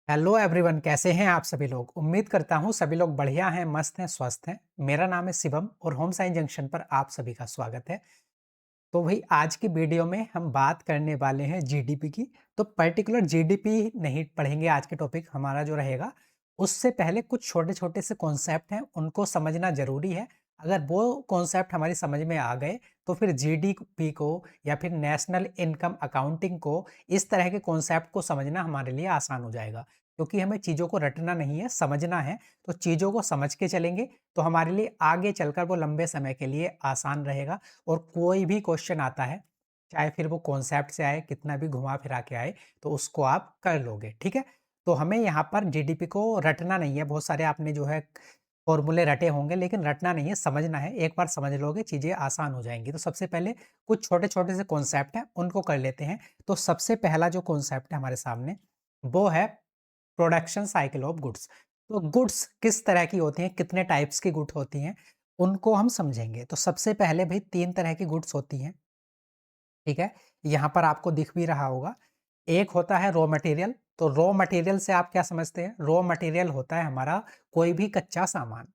Hello everyone, कैसे हैं आप सभी लोग। उम्मीद करता हूं सभी लोग बढ़िया हैं, मस्त हैं, स्वस्थ हैं। मेरा नाम है शिवम और होम साइंस जंक्शन पर आप सभी का स्वागत है। तो भाई आज की वीडियो में हम बात करने वाले हैं जीडीपी की। तो पर्टिकुलर जीडीपी नहीं पढ़ेंगे, आज के टॉपिक हमारा जो रहेगा उससे पहले कुछ छोटे-छोटे से कॉन्सेप्ट हैं, उनको समझना ज़रूरी है। अगर वो कॉन्सेप्ट हमारी समझ में आ गए तो फिर जीडीपी को या फिर नेशनल इनकम अकाउंटिंग को, इस तरह के कॉन्सेप्ट को समझना हमारे लिए आसान हो जाएगा। क्योंकि हमें चीज़ों को रटना नहीं है, समझना है। तो चीज़ों को समझ के चलेंगे तो हमारे लिए आगे चलकर वो लंबे समय के लिए आसान रहेगा। और कोई भी क्वेश्चन आता है, चाहे फिर वो कॉन्सेप्ट से आए, कितना भी घुमा-फिरा के आए, तो उसको आप कर लोगे, ठीक है? तो हमें यहाँ पर जीडीपी को रटना नहीं है, बहुत सारे आपने जो है फ़ॉर्मूले रटे होंगे, लेकिन रटना नहीं है, समझना है। एक बार समझ लोगे, चीज़ें आसान हो जाएँगी। तो सबसे पहले कुछ छोटे-छोटे से कॉन्सेप्ट हैं, उनको कर लेते हैं। तो सबसे पहला जो कॉन्सेप्ट है हमारे सामने, वो है प्रोडक्शन साइकिल ऑफ गुड्स। तो गुड्स किस तरह की होती हैं, कितने टाइप्स की गुड होती हैं, उनको हम समझेंगे। तो सबसे पहले भई 3 तरह की गुड्स होती हैं, ठीक है? यहाँ पर आपको दिख भी रहा होगा। एक होता है रॉ मटेरियल। तो रॉ मटेरियल से आप क्या समझते हैं? रॉ मटेरियल होता है हमारा कोई भी कच्चा सामान।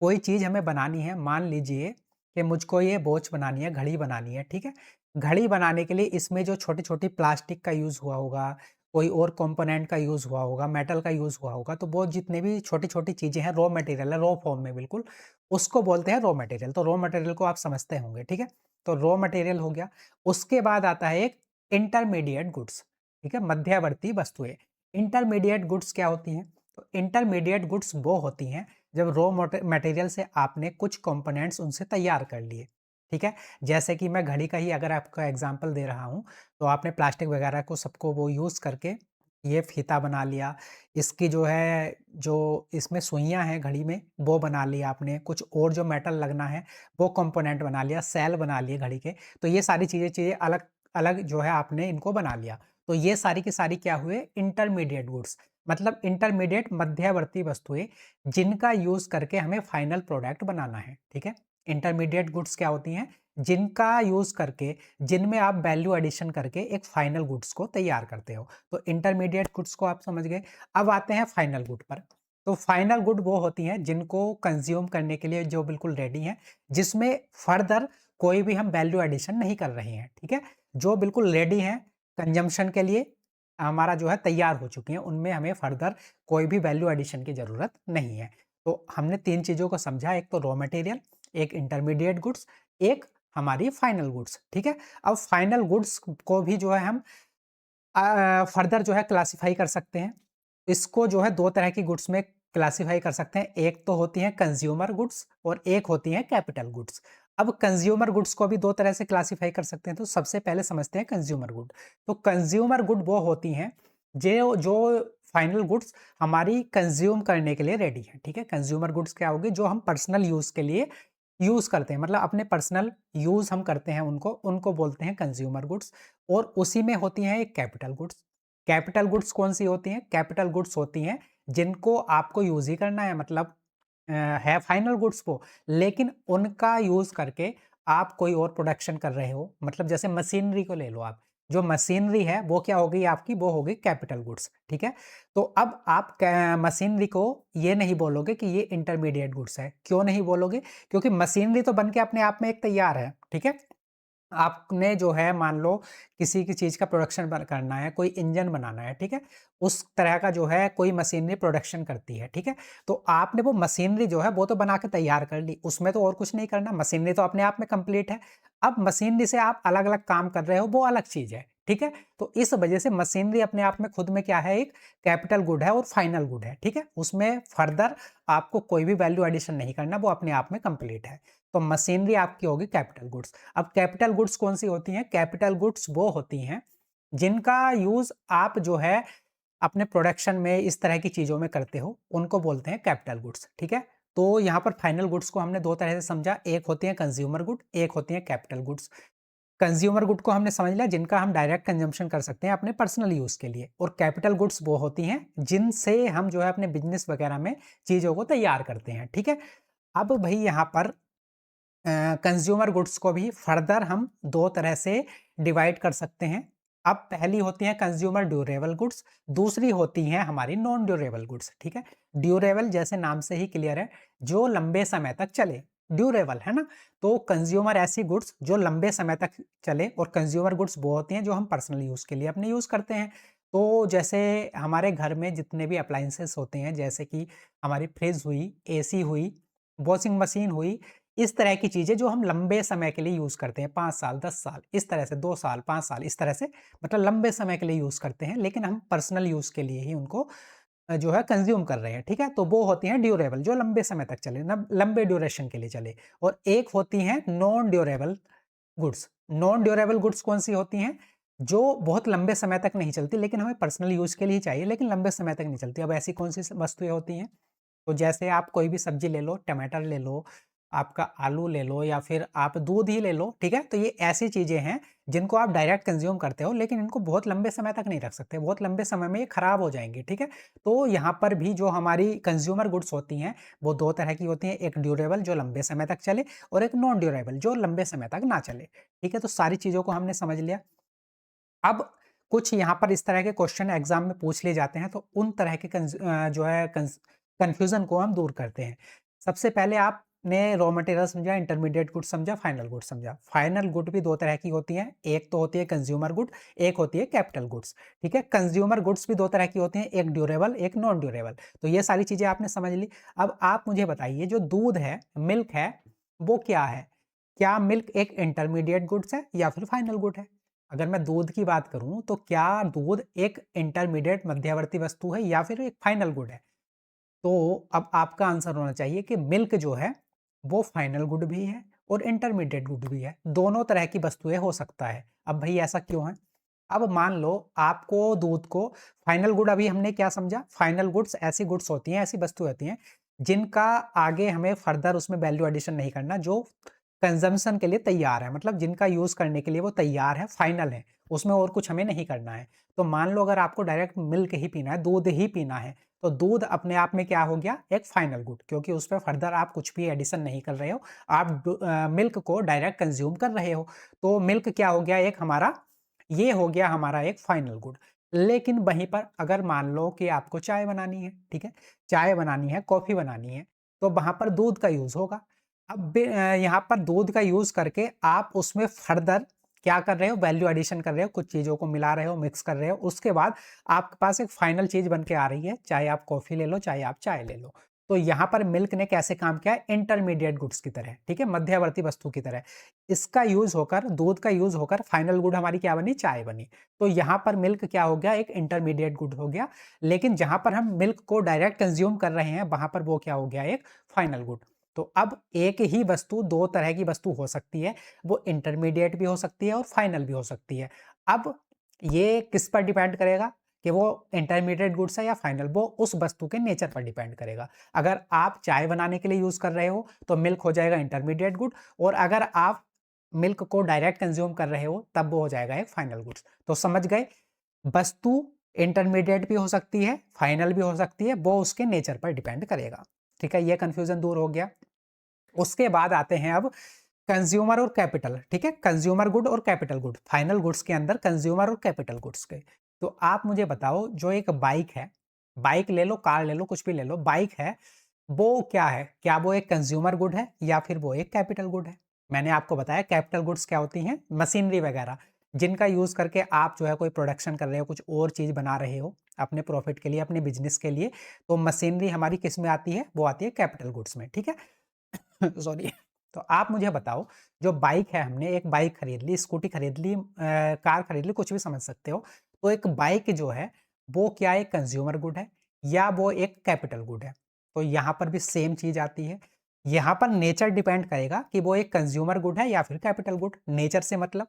कोई चीज़ हमें बनानी है, मान लीजिए कि मुझको ये वॉच बनानी है, घड़ी बनानी है, ठीक है? घड़ी बनाने के लिए इसमें जो छोटी-छोटी प्लास्टिक का यूज़ हुआ होगा, कोई और कंपोनेंट का यूज़ हुआ होगा, मेटल का यूज़ हुआ होगा, तो वो जितने भी छोटी-छोटी चीज़ें हैं, रॉ मटेरियल है, रॉ फॉर्म में बिल्कुल, उसको बोलते हैं रॉ मटेरियल। तो रॉ मटेरियल को आप समझते होंगे, ठीक है? तो रॉ मटेरियल हो गया। उसके बाद आता है एक इंटरमीडिएट गुड्स, ठीक है? मध्यवर्ती वस्तुएँ। इंटरमीडिएट गुड्स क्या होती हैं? तो इंटरमीडिएट गुड्स वो होती हैं जब रॉ मटेरियल से आपने कुछ कंपोनेंट्स उनसे तैयार कर लिए, ठीक है? जैसे कि मैं घड़ी का ही अगर आपको एग्ज़ाम्पल दे रहा हूँ, तो आपने प्लास्टिक वगैरह को सबको वो यूज़ करके ये फीता बना लिया, इसकी जो है जो इसमें सुइयाँ हैं घड़ी में, वो बना लिया आपने, कुछ और जो मेटल लगना है, वो कंपोनेंट बना लिया, सेल बना लिए घड़ी के। तो ये सारी चीज़ें चीज़ें अलग-अलग जो है आपने इनको बना लिया। तो ये सारी की सारी क्या हुए? Intermediate goods. मतलब इंटरमीडिएट मध्यवर्ती वस्तुएँ, जिनका यूज़ करके हमें फाइनल प्रोडक्ट बनाना है, ठीक है? इंटरमीडिएट गुड्स क्या होती हैं? जिनका यूज़ करके, जिनमें आप वैल्यू एडिशन करके एक फाइनल गुड्स को तैयार करते हो। तो इंटरमीडिएट गुड्स को आप समझ गए। अब आते हैं फाइनल गुड पर। तो फाइनल गुड वो होती हैं जिनको कंज़्यूम करने के लिए जो बिल्कुल रेडी हैं, जिसमें फर्दर कोई भी हम वैल्यू एडिशन नहीं कर रहे हैं, ठीक है? जो बिल्कुल रेडी हैं कंज़म्पशन के लिए, हमारा जो है तैयार हो चुकी हैं, उनमें हमें फर्दर कोई भी वैल्यू एडिशन की ज़रूरत नहीं है। तो हमने 3 चीज़ों को समझा, एक तो रॉ मटेरियल, एक इंटरमीडिएट गुड्स, एक हमारी फाइनल गुड्स, ठीक है? अब फाइनल गुड्स को भी जो है हम फर्दर जो है क्लासिफ़ाई कर सकते हैं। इसको जो है 2 तरह की गुड्स में क्लासिफ़ाई कर सकते हैं। एक तो होती हैं कंज़्यूमर गुड्स और एक होती हैं कैपिटल गुड्स। अब कंज़्यूमर गुड्स को भी 2 तरह से क्लासिफ़ाई कर सकते हैं, तो सबसे पहले समझते हैं कंज़्यूमर गुड। तो कंज़्यूमर गुड वो होती हैं जो जो फाइनल गुड्स हमारी कंज़्यूम करने के लिए रेडी हैं, ठीक है? कंज़्यूमर गुड्स क्या होगी? जो हम पर्सनल यूज़ के लिए यूज़ करते हैं, मतलब अपने पर्सनल यूज़ हम करते हैं उनको, उनको बोलते हैं कंज़्यूमर गुड्स। और उसी में होती हैं एक कैपिटल गुड्स। कैपिटल गुड्स कौन-सी होती हैं? कैपिटल गुड्स होती हैं जिनको आपको यूज़ ही करना है, मतलब है फाइनल गुड्स वो, लेकिन उनका यूज़ करके आप कोई और प्रोडक्शन कर रहे हो। मतलब जैसे मशीनरी को ले लो आप, जो मशीनरी है वो क्या हो गई आपकी? वो हो गई कैपिटल गुड्स, ठीक है? तो अब आप कै मशीनरी को ये नहीं बोलोगे कि ये इंटरमीडिएट गुड्स है। क्यों नहीं बोलोगे? क्योंकि मशीनरी तो बन के अपने आप में एक तैयार है, ठीक है? आपने जो है मान लो किसी की चीज़ का प्रोडक्शन करना है, कोई इंजन बनाना है, ठीक है? उस तरह का जो है कोई मशीनरी प्रोडक्शन करती है, ठीक है? तो आपने वो मशीनरी जो है वो तो बना के तैयार कर ली, उसमें तो और कुछ नहीं करना, मशीनरी तो अपने आप में कंप्लीट है। अब मशीनरी से आप अलग-अलग काम कर रहे हो, वो अलग चीज़ है, ठीक है? तो इस वजह से मशीनरी अपने आप में खुद में क्या है? एक कैपिटल गुड है और फाइनल गुड है, ठीक है? उसमें फर्दर आपको कोई भी वैल्यू एडिशन नहीं करना, वो अपने आप में कंप्लीट है। तो मशीनरी आपकी होगी कैपिटल गुड्स। अब कैपिटल गुड्स कौन-सी होती हैं? कैपिटल गुड्स वो होती हैं, जिनका यूज़ आप जो है अपने प्रोडक्शन में इस तरह की चीज़ों में करते हो, उनको बोलते हैं कैपिटल गुड्स, ठीक है? तो यहाँ पर फाइनल गुड्स को हमने 2 तरह से समझा, एक होती हैं कंज्यूमर गुड, एक होती हैं कैपिटल गुड्स। कंज्यूमर गुड को हमने समझ लिया जिनका हम डायरेक्ट कंजम्पशन कर सकते हैं अपने पर्सनल यूज़ के लिए, और कैपिटल गुड्स वो होती हैं जिनसे हम जो है अपने बिज़नेस वगैरह में चीज़ों को तैयार करते हैं, ठीक है? अब भई यहाँ पर कंज्यूमर गुड्स को भी फर्दर हम 2 तरह से डिवाइड कर सकते हैं। अब पहली होती है कंज्यूमर ड्यूरेबल गुड्स, दूसरी होती हैं हमारी नॉन ड्यूरेबल गुड्स, ठीक है? ड्यूरेबल जैसे नाम से ही क्लियर है, जो लंबे समय तक चले, ड्यूरेबल है ना? तो कंज्यूमर ऐसी गुड्स जो लंबे समय तक चले, और कंज्यूमर गुड्स वो होती हैं जो हम पर्सनल यूज़ के लिए अपने यूज़ करते हैं। तो जैसे हमारे घर में जितने भी अप्लायंसेस होते हैं, जैसे कि हमारी फ्रिज हुई, एसी हुई, वॉशिंग मशीन हुई, इस तरह की चीज़ें जो हम लंबे समय के लिए यूज़ करते हैं, 5 साल, 10 साल, इस तरह से 2 साल, 5 साल, इस तरह से, मतलब लंबे समय के लिए यूज़ करते हैं, लेकिन हम पर्सनल यूज़ के लिए ही उनको जो है कंज़्यूम कर रहे हैं, ठीक है? तो वो होती हैं ड्यूरेबल, जो लंबे समय तक चले, नब लंबे ड्यूरेशन के लिए चले। और एक होती हैं non durable goods. Non durable goods कौन-सी होती हैं? जो बहुत लंबे समय तक नहीं चलती, लेकिन हमें पर्सनल यूज़ के लिए चाहिए, लेकिन लंबे समय तक नहीं चलती। अब ऐसी कौन-सी वस्तुएँ होती हैं? तो जैसे आप कोई भी सब्ज़ी ले लो, टमाटर ले लो, आपका आलू ले लो, या फिर आप दूध ही ले लो, ठीक है? तो ये ऐसी चीज़ें हैं जिनको आप डायरेक्ट कंज़्यूम करते हो, लेकिन इनको बहुत लंबे समय तक नहीं रख सकते, बहुत लंबे समय में ये खराब हो जाएँगी, ठीक है? तो यहाँ पर भी जो हमारी कंज़्यूमर गुड्स होती हैं, वो 2 तरह की होती हैं, एक ड्यूरेबल जो लंबे समय तक चले, और एक नॉन ड्यूरेबल जो लंबे समय तक ना चले, ठीक है? तो सारी चीज़ों को हमने समझ लिया। अब कुछ यहाँ पर इस तरह के क्वेश्चन एग्ज़ाम में पूछ लिए जाते हैं, तो उन तरह के जो है कन्फ्यूज़न को हम दूर करते हैं। सबसे पहले आपने रॉ मटेरियल समझा, इंटरमीडिएट गुड समझा, फाइनल गुड समझा। फाइनल गुड भी 2 तरह की होती हैं, एक तो होती है कंज्यूमर गुड, एक होती है कैपिटल गुड्स, ठीक है? कंज्यूमर गुड्स भी 2 तरह की होती हैं, एक ड्यूरेबल, एक नॉन ड्यूरेबल। तो ये सारी चीज़ें आपने समझ ली। अब आप मुझे बताइए, जो दूध है, मिल्क है, वो क्या है? क्या मिल्क एक इंटरमीडिएट गुड्स है या फिर फाइनल गुड है? अगर मैं दूध की बात करूँ, तो क्या दूध एक इंटरमीडिएट मध्यवर्ती वस्तु है या फिर एक फाइनल गुड है? तो अब आपका आंसर होना चाहिए कि मिल्क जो है, वो फाइनल गुड भी है और इंटरमीडिएट गुड भी है। दोनों तरह की वस्तुएँ हो सकता है। अब भई ऐसा क्यों है? अब मान लो आपको दूध को फाइनल गुड, अभी हमने क्या समझा? फाइनल गुड्स ऐसी गुड्स होती हैं, ऐसी वस्तु होती हैं, जिनका आगे हमें फर्दर उसमें वैल्यू एडिशन नहीं करना, जो कंज़म्पशन के लिए तैयार है, मतलब जिनका यूज़ करने के लिए वो तैयार है, फाइनल है, उसमें और कुछ हमें नहीं करना है। तो मान लो अगर आपको डायरेक्ट मिल्क ही पीना है, दूध ही पीना है, तो दूध अपने आप में क्या हो गया? एक फाइनल गुड, क्योंकि उसपे फर्दर आप कुछ भी एडिशन नहीं कर रहे हो, आप मिल्क को डायरेक्ट कंज़्यूम कर रहे हो। तो मिल्क क्या हो गया? एक हमारा, ये हो गया हमारा एक फाइनल गुड। लेकिन वहीं पर अगर मान लो कि आपको चाय बनानी है, ठीक है? चाय बनानी है, कॉफ़ी बनानी है, तो वहाँ पर दूध का यूज़ होगा। अब यहाँ पर दूध का यूज़ करके आप उसमें फर्दर क्या कर रहे हो? वैल्यू एडिशन कर रहे हो, कुछ चीज़ों को मिला रहे हो, मिक्स कर रहे हो, उसके बाद आपके पास एक फाइनल चीज़ बन के आ रही है, चाहे आप कॉफ़ी ले लो, चाहे आप चाय ले लो। तो यहाँ पर मिल्क ने कैसे काम किया है? इंटरमीडिएट गुड्स की तरह, ठीक है? मध्यवर्ती वस्तु की तरह। इसका यूज़ होकर, दूध का यूज़ होकर फाइनल गुड हमारी क्या बनी? चाय बनी। तो यहाँ पर मिल्क क्या हो गया? एक इंटरमीडिएट गुड हो गया। लेकिन जहाँ पर हम मिल्क को डायरेक्ट कंज़्यूम कर रहे हैं, वहाँ पर वो क्या हो गया? एक फाइनल गुड। तो अब एक ही वस्तु 2 तरह की वस्तु हो सकती है, वो इंटरमीडिएट भी हो सकती है और फाइनल भी हो सकती है। अब ये किस पर डिपेंड करेगा कि वो इंटरमीडिएट गुड्स है या फाइनल? वो उस वस्तु के नेचर पर डिपेंड करेगा। अगर आप चाय बनाने के लिए यूज़ कर रहे हो, तो मिल्क हो जाएगा इंटरमीडिएट गुड, और अगर आप मिल्क को डायरेक्ट कंज़्यूम कर रहे हो, तब वो हो जाएगा एक फाइनल गुड्स। तो समझ गए? वस्तु इंटरमीडिएट भी हो सकती है, फाइनल भी हो सकती है, वो उसके नेचर पर डिपेंड करेगा। ठीक है? ये कन्फ्यूज़न दूर हो गया। उसके बाद आते हैं अब कंज्यूमर और कैपिटल, ठीक है? कंज्यूमर गुड और कैपिटल गुड, फाइनल गुड्स के अंदर कंज्यूमर और कैपिटल गुड्स के। तो आप मुझे बताओ, जो एक बाइक है, बाइक ले लो, कार ले लो, कुछ भी ले लो, बाइक है, वो क्या है? क्या वो एक कंज्यूमर गुड है या फिर वो एक कैपिटल गुड है? मैंने आपको बताया कैपिटल गुड्स क्या होती हैं? मशीनरी वगैरह, जिनका यूज़ करके आप जो है कोई प्रोडक्शन कर रहे हो, कुछ और चीज़ बना रहे हो, अपने प्रॉफिट के लिए, अपने बिज़नेस के लिए, तो मशीनरी हमारी किस में आती है? वो आती है कैपिटल गुड्स में, ठीक है? सॉरी। तो आप मुझे बताओ, जो बाइक है, हमने एक बाइक खरीद ली, स्कूटी खरीद ली, कार खरीद ली, कुछ भी समझ सकते हो। तो एक बाइक जो है, वो क्या एक कंज्यूमर गुड है या वो एक कैपिटल गुड है? तो यहाँ पर भी सेम चीज़ आती है। यहाँ पर नेचर डिपेंड करेगा कि वो एक कंज्यूमर गुड है या फिर कैपिटल गुड। नेचर से मतलब,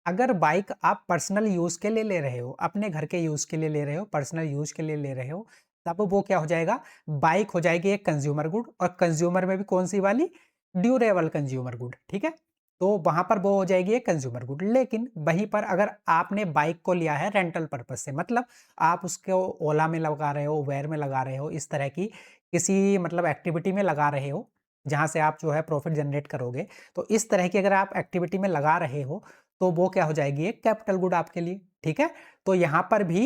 अगर बाइक आप पर्सनल यूज़ के लिए ले रहे हो, अपने घर के यूज़ के लिए ले रहे हो, पर्सनल यूज़ के लिए ले रहे हो, तब वो क्या हो जाएगा? बाइक हो जाएगी एक कंज्यूमर गुड, और कंज्यूमर में भी कौन-सी वाली? ड्यूरेबल कंज्यूमर गुड, ठीक है? तो वहाँ पर वो हो जाएगी एक कंज्यूमर गुड। लेकिन वहीं पर अगर आपने बाइक को लिया है रेंटल पर्पज़ से, मतलब आप उसको ओला में लगा रहे हो, उबेर में लगा रहे हो, इस तरह की किसी मतलब एक्टिविटी में लगा रहे हो, जहाँ से आप जो है प्रॉफ़िट जनरेट करोगे। तो इस तरह की अगर आप एक्टिविटी में लगा रहे हो, तो वो क्या हो जाएगी एक कैपिटल गुड आपके लिए, ठीक है? तो यहाँ पर भी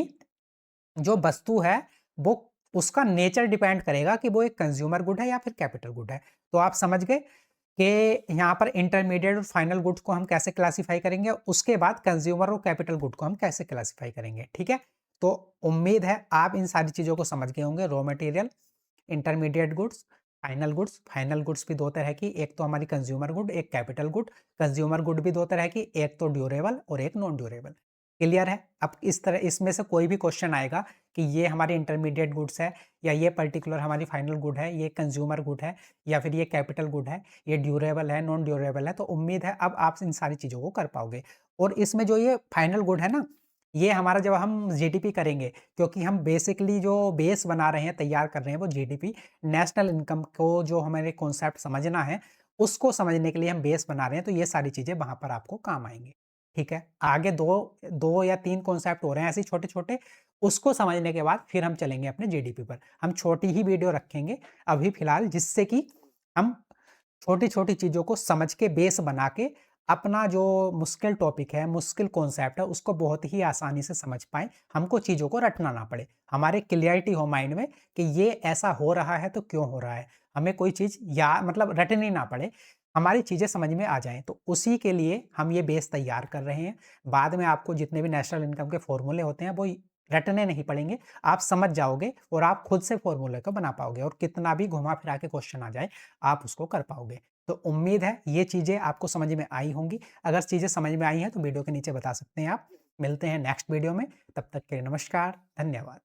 जो वस्तु है वो उसका नेचर डिपेंड करेगा कि वो एक कंज्यूमर गुड है या फिर कैपिटल गुड है। तो आप समझ गए कि यहाँ पर इंटरमीडिएट और फाइनल गुड्स को हम कैसे क्लासिफाई करेंगे, उसके बाद कंज्यूमर और कैपिटल गुड को हम कैसे क्लासिफाई करेंगे, ठीक है? तो उम्मीद है आप इन सारी चीज़ों को समझ गए होंगे। Raw material, intermediate goods, final goods. Final goods भी 2 तरह की, एक तो हमारी कंज्यूमर गुड, एक कैपिटल गुड। कंज्यूमर गुड भी 2 तरह की, एक तो ड्यूरेबल और एक नॉन ड्यूरेबल। क्लियर है? अब इस तरह इसमें से कोई भी क्वेश्चन आएगा कि ये हमारी इंटरमीडिएट गुड्स है या ये पर्टिकुलर हमारी फाइनल गुड है, ये कंज्यूमर गुड है या फिर ये कैपिटल गुड है, ये ड्यूरेबल है, नॉन ड्यूरेबल है, तो उम्मीद है अब आप इन सारी चीज़ों को कर पाओगे। और इसमें जो ये फाइनल गुड है ना, ये हमारा जब हम जीडीपी करेंगे, क्योंकि हम बेसिकली जो बेस बना रहे हैं, तैयार कर रहे हैं वो जीडीपी, नेशनल इनकम को जो हमें कॉन्सेप्ट समझना है, उसको समझने के लिए हम बेस बना रहे हैं, तो ये सारी चीज़ें वहाँ पर आपको काम आएँगी। ठीक है? आगे 2 या 3 कॉन्सेप्ट हो रहे हैं ऐसे छोटे-छोटे, उसको समझने के बाद फिर हम चलेंगे अपने जीडीपी पर। हम छोटी ही वीडियो रखेंगे अभी फ़िलहाल, जिससे कि हम छोटी-छोटी चीज़ों को समझ के बेस बना के अपना जो मुश्किल टॉपिक है, मुश्किल कॉन्सेप्ट है, उसको बहुत ही आसानी से समझ पाएँ, हमको चीज़ों को रटना ना पड़े। हमारे क्लैरिटी हो माइंड में कि ये ऐसा हो रहा है तो क्यों हो रहा है? हमें कोई चीज़ या मतलब रटनी ना पड़े, हमारी चीज़ें समझ में आ जाएँ। तो उसी के लिए हम ये बेस तैयार कर रहे हैं। बाद में आपको जितने भी नेशनल इनकम के फ़ॉर्मूले होते हैं, वो रटने नहीं पड़ेंगे, आप समझ जाओगे और आप खुद से फ़ॉर्मूले को बना पाओगे और कितना भी घुमा-फिरा के क्वेश्चन आ जाए, आप उसको कर पाओगे। तो उम्मीद है ये चीज़ें आपको समझ में आई होंगी। अगर चीज़ें समझ में आई हैं तो वीडियो के नीचे बता सकते हैं आप। मिलते हैं नेक्स्ट वीडियो में, तब तक के लिए नमस्कार, धन्यवाद।